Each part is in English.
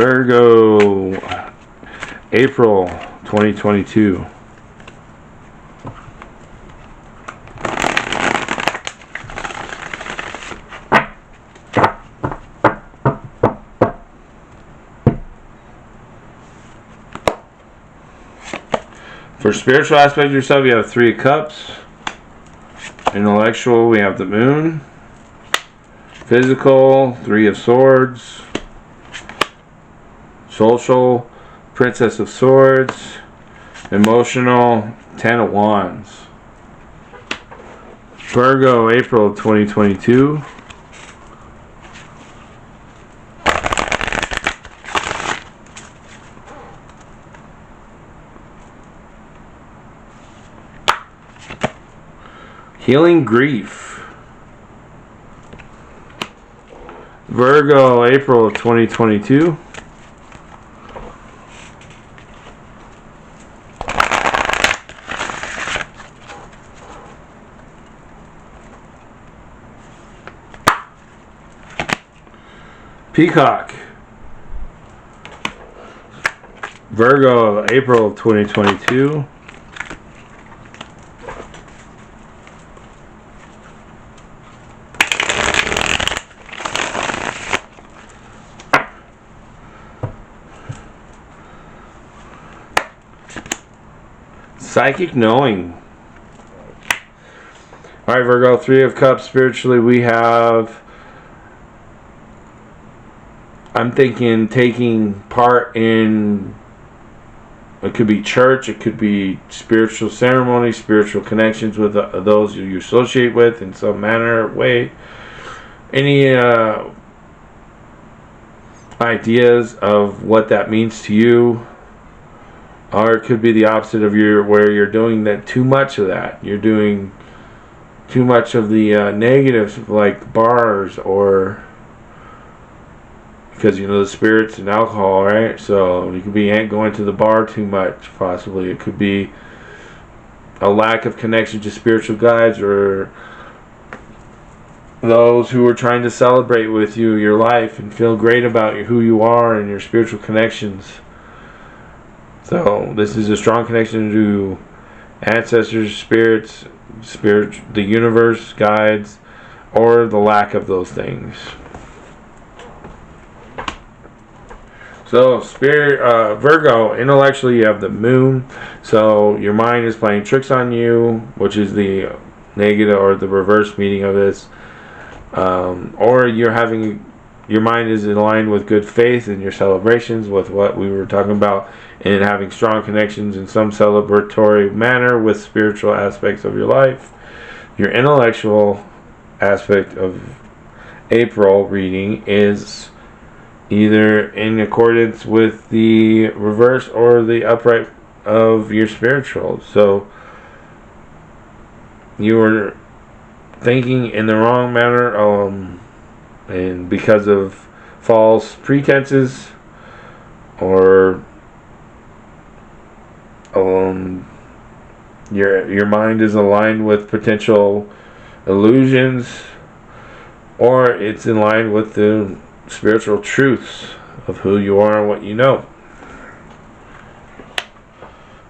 Virgo, April 2022. For spiritual aspect of yourself, you have 3 of Cups. Intellectual, we have the Moon. Physical, 3 of Swords. Social, Princess of Swords. Emotional, 10 of Wands. Virgo, April 2022. Healing grief. Virgo, April of 2022. Peacock. Virgo, April of 2022. Psychic knowing. Alright, Virgo, 3 of Cups. Spiritually, we have, I'm thinking, taking part in, it could be church, it could be spiritual ceremony, spiritual connections with those you associate with in some manner or way. Any ideas of what that means to you? Or it could be the opposite of where you're doing that too much of that. You're doing too much of the negatives, like bars, or because the spirits and alcohol, right? So you could be going to the bar too much, possibly. It could be a lack of connection to spiritual guides or those who are trying to celebrate with you your life and feel great about who you are and your spiritual connections. So this is a strong connection to ancestors, spirits, the universe, guides, or the lack of those things. So Virgo, intellectually you have the Moon. So your mind is playing tricks on you, which is the negative or the reverse meaning of this. Or your mind is in line with good faith in your celebrations, with what we were talking about, and having strong connections in some celebratory manner with spiritual aspects of your life. Your intellectual aspect of April reading is either in accordance with the reverse or the upright of your spiritual. So you are thinking in the wrong manner, and because of false pretenses, or your mind is aligned with potential illusions, or it's in line with the spiritual truths of who you are and what you know.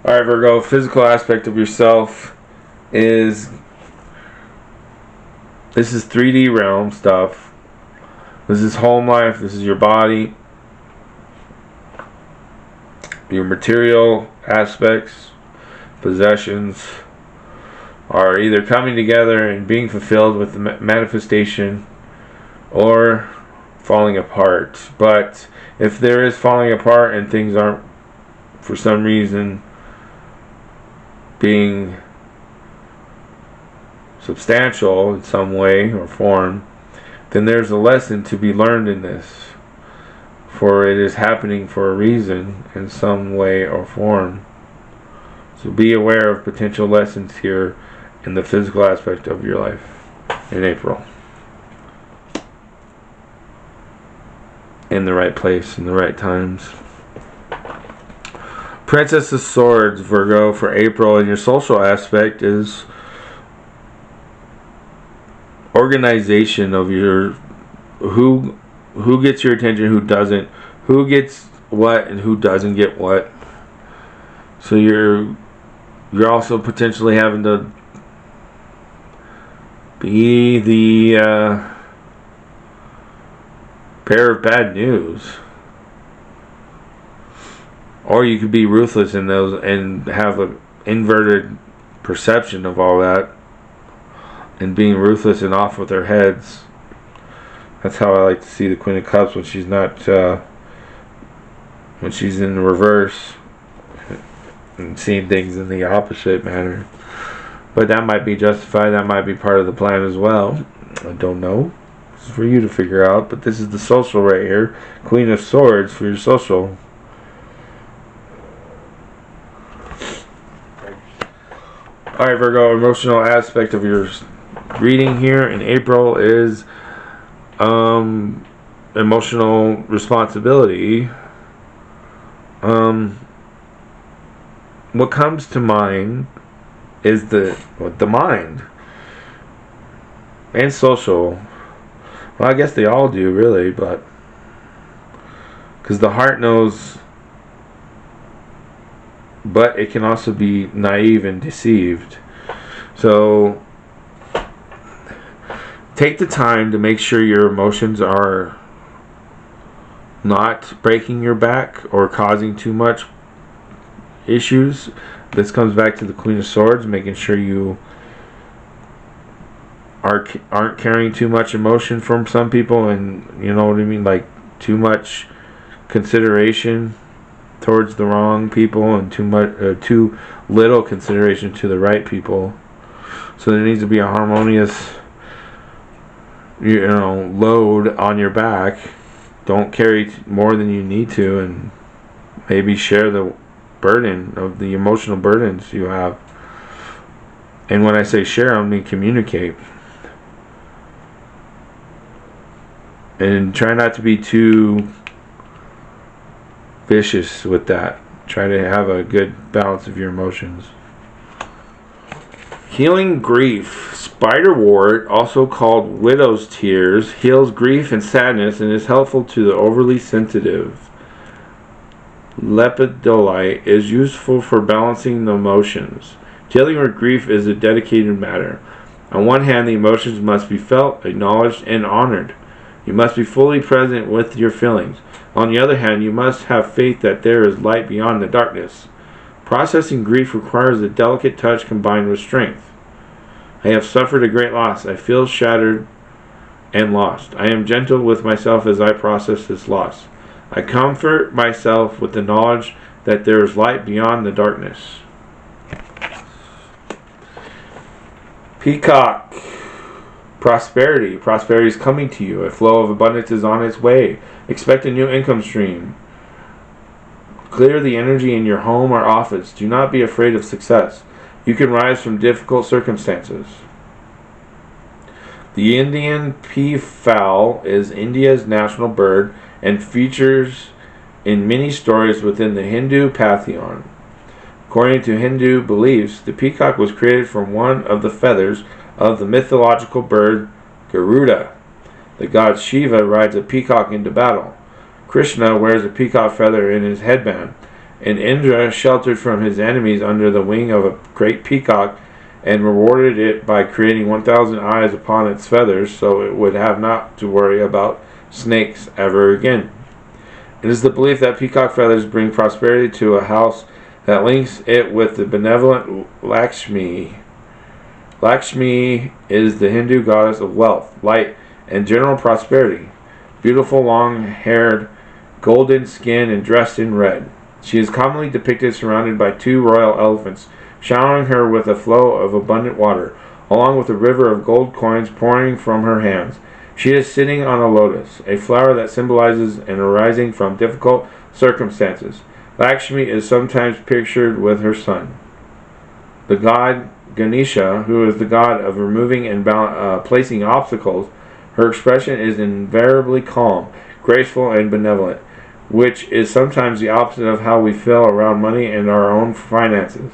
Alright, Virgo, physical aspect of yourself is, this is 3D realm stuff. This is home life. This is your body, your material aspects, possessions are either coming together and being fulfilled with the manifestation or falling apart. But if there is falling apart and things aren't for some reason being substantial in some way or form, then there's a lesson to be learned in this, for it is happening for a reason in some way or form. So be aware of potential lessons here in the physical aspect of your life in April. In the right place, in the right times. Princess of Swords, Virgo, for April, and your social aspect is organization of your who gets your attention, who doesn't, who gets what and who doesn't get what. So you're also potentially having to be the bearer of bad news. Or you could be ruthless in those and have an inverted perception of all that, and being ruthless and off with their heads. That's how I like to see the Queen of Cups when she's not, when she's in the reverse, and seeing things in the opposite manner. But that might be justified. That might be part of the plan as well. I don't know. This is for you to figure out. But this is the social right here. Queen of Swords for your social. Alright, Virgo, emotional aspect of your reading here in April is emotional responsibility. What comes to mind is the mind and social. Well, I guess they all do, really, but because the heart knows, but it can also be naive and deceived. So take the time to make sure your emotions are not breaking your back or causing too much issues. This comes back to the Queen of Swords, making sure you aren't carrying too much emotion from some people, and you know what I mean, like too much consideration towards the wrong people and too little consideration to the right people. So there needs to be a harmonious, load on your back. Don't carry more than you need to, and maybe share the burden of the emotional burdens you have. And when I say share, I mean communicate. And try not to be too vicious with that. Try to have a good balance of your emotions. Healing grief. Spiderwort, also called widow's tears, heals grief and sadness and is helpful to the overly sensitive. Lepidolite is useful for balancing the emotions. Dealing with grief is a dedicated matter. On one hand, the emotions must be felt, acknowledged, and honored. You must be fully present with your feelings. On the other hand, you must have faith that there is light beyond the darkness. Processing grief requires a delicate touch combined with strength. I have suffered a great loss. I feel shattered and lost. I am gentle with myself as I process this loss. I comfort myself with the knowledge that there is light beyond the darkness. Peacock. Prosperity. Prosperity is coming to you. A flow of abundance is on its way. Expect a new income stream. Clear the energy in your home or office. Do not be afraid of success. You can rise from difficult circumstances. The Indian peafowl is India's national bird and features in many stories within the Hindu pantheon. According to Hindu beliefs, the peacock was created from one of the feathers of the mythological bird Garuda. The god Shiva rides a peacock into battle. Krishna wears a peacock feather in his headband, and Indra sheltered from his enemies under the wing of a great peacock and rewarded it by creating 1,000 eyes upon its feathers so it would have not to worry about snakes ever again. It is the belief that peacock feathers bring prosperity to a house that links it with the benevolent Lakshmi. Lakshmi is the Hindu goddess of wealth, light, and general prosperity. Beautiful, long-haired, golden skin, and dressed in red. She is commonly depicted surrounded by 2 royal elephants, showering her with a flow of abundant water, along with a river of gold coins pouring from her hands. She is sitting on a lotus, a flower that symbolizes an arising from difficult circumstances. Lakshmi is sometimes pictured with her son. The god Ganesha, who is the god of removing and placing obstacles, her expression is invariably calm, graceful, and benevolent, which is sometimes the opposite of how we feel around money and our own finances.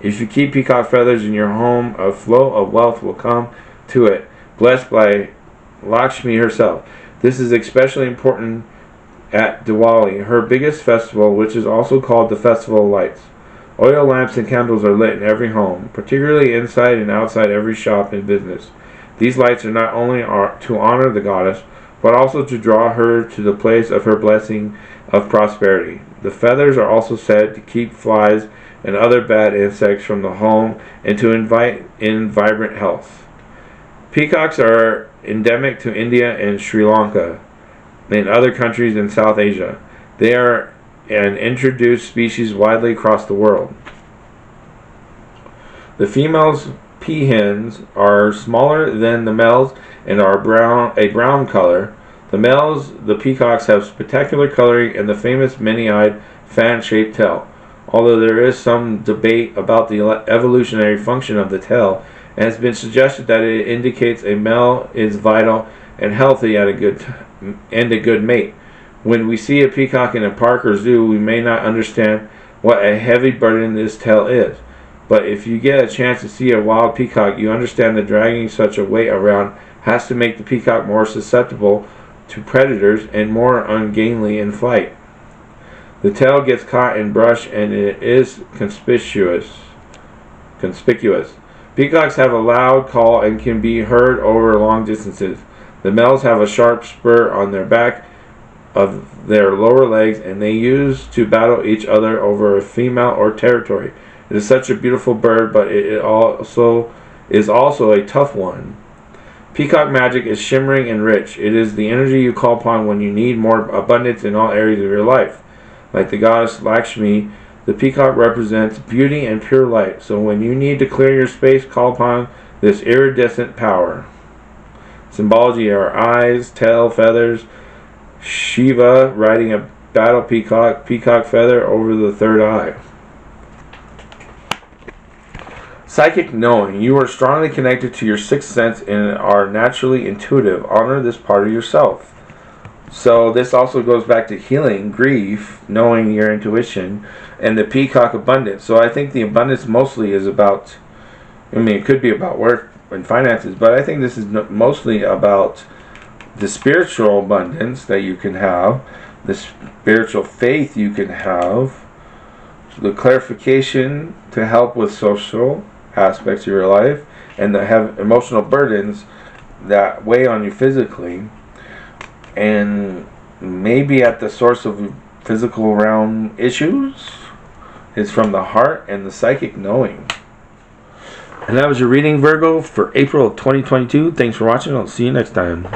If you keep peacock feathers in your home, a flow of wealth will come to it, blessed by Lakshmi herself. This is especially important at Diwali, her biggest festival, which is also called the Festival of Lights. Oil lamps and candles are lit in every home, particularly inside and outside every shop and business. These lights are not only to honor the goddess, but also to draw her to the place of her blessing of prosperity. The feathers are also said to keep flies and other bad insects from the home and to invite in vibrant health. Peacocks are endemic to India and Sri Lanka and other countries in South Asia. They are an introduced species widely across the world. The females peahens are smaller than the males and are a brown color. The males, the peacocks, have spectacular coloring and the famous many-eyed fan-shaped tail. Although there is some debate about the evolutionary function of the tail, it has been suggested that it indicates a male is vital and healthy and a good mate. When we see a peacock in a park or zoo, we may not understand what a heavy burden this tail is. But if you get a chance to see a wild peacock, you understand that dragging such a weight around has to make the peacock more susceptible to predators and more ungainly in flight. The tail gets caught in brush and it is conspicuous. Peacocks have a loud call and can be heard over long distances. The males have a sharp spur on their back of their lower legs and they use to battle each other over a female or territory. It is such a beautiful bird, but it is also a tough one. Peacock magic is shimmering and rich. It is the energy you call upon when you need more abundance in all areas of your life. Like the goddess Lakshmi, the peacock represents beauty and pure light. So when you need to clear your space, call upon this iridescent power. Symbology are eyes, tail, feathers, Shiva riding a battle peacock, peacock feather over the third eye. Psychic knowing. You are strongly connected to your sixth sense and are naturally intuitive. Honor this part of yourself. So this also goes back to healing, grief, knowing your intuition, and the peacock abundance. So I think the abundance mostly is about, it could be about work and finances, but I think this is mostly about the spiritual abundance that you can have, the spiritual faith you can have, the clarification to help with social aspects of your life, and that have emotional burdens that weigh on you physically, and maybe at the source of physical realm issues is from the heart and the psychic knowing. And that was your reading, Virgo, for April of 2022. Thanks for watching. I'll see you next time.